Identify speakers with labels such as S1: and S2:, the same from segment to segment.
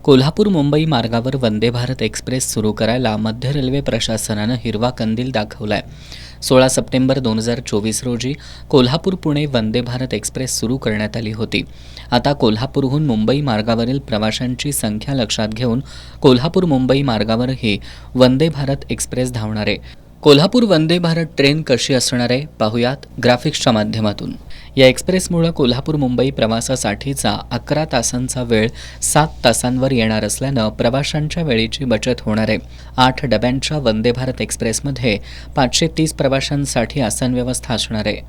S1: कोल्हापूर मुंबई मार्गावर वंदे भारत एक्सप्रेस सुरू करायला मध्य रेल्वे प्रशासनानं हिरवा कंदील दाखवलाय। 16 सप्टेंबर 2024 रोजी कोल्हापूर पुणे वंदे भारत एक्सप्रेस सुरू करण्यात आली होती। आता कोल्हापूरहून मुंबई मार्गावरील प्रवाशांची संख्या लक्षात घेऊन कोल्हापूर मुंबई मार्गावरही वंदे भारत एक्सप्रेस धावणार आहे। कोल्हापूर वंदे भारत ट्रेन कशी असणार आहे पाहुयात ग्राफिक्सच्या माध्यमातून। या एक्सप्रेसमुळे कोल्हापूर मुंबई प्रवासासाठीचा 11 तासांचा वेळ 7 तासांवर येणार असल्यानं प्रवाशांच्या वेळेची बचत होणार आहे। 8 डब्यांच्या वंदे भारत एक्सप्रेसमध्ये 530 प्रवाशांसाठी आसन व्यवस्था असणार आहे।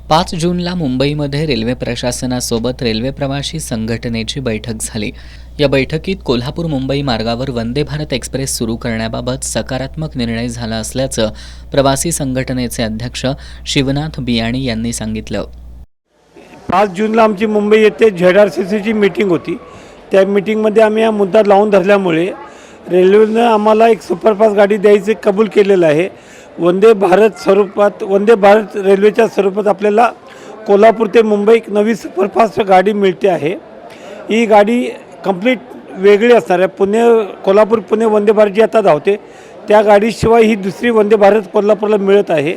S1: 5 जूनला मुंबईमध्ये रेल्वे प्रशासनासोबत रेल्वे प्रवासी संघटनेची बैठक झाली। या बैठकीत कोल्हापूर मुंबई मार्गावर वंदे भारत एक्सप्रेस सुरू करण्याबाबत सकारात्मक निर्णय झाला असल्याचं प्रवासी संघटनेचे अध्यक्ष शिवनाथ बियाणी यांनी सांगितलं।
S2: 5 जूनला आमची मुंबई येथे ZRCCची मीटिंग होती। त्या मीटिंगमध्ये आम्ही हा मुद्दा लावून धरल्यामुळे रेल्वेनं आम्हाला एक सुपरफास्ट गाडी द्यायचे कबूल केलेलं आहे। वंदे भारत रेल्वेच्या स्वरूपात आपल्याला कोल्हापूर ते मुंबई एक नवी सुपरफास्ट गाडी मिळते आहे। ही गाडी कंप्लीट वेगळी असणार आहे। कोल्हापूर पुणे वंदे भारत जी आता धावते त्या गाडीशिवाय ही दुसरी वंदे भारत कोल्हापूरला मिळत आहे।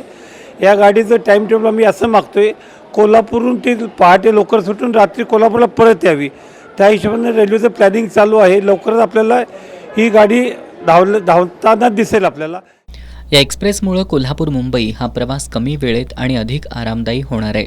S2: या गाडीचं टाईम टेबल आम्ही असं मागतोय, कोल्हापूरहून ती पहाटे लवकर सुटून रात्री कोल्हापूरला परत यावी। त्या हिशोबाने रेल्वेचं प्लॅनिंग चालू आहे। लवकरच आपल्याला ही गाडी धावताना दिसेल आपल्याला।
S1: या एक्सप्रेसमुळे कोल्हापूर मुंबई हा प्रवास कमी वेळेत आणि अधिक आरामदायी होणार आहे।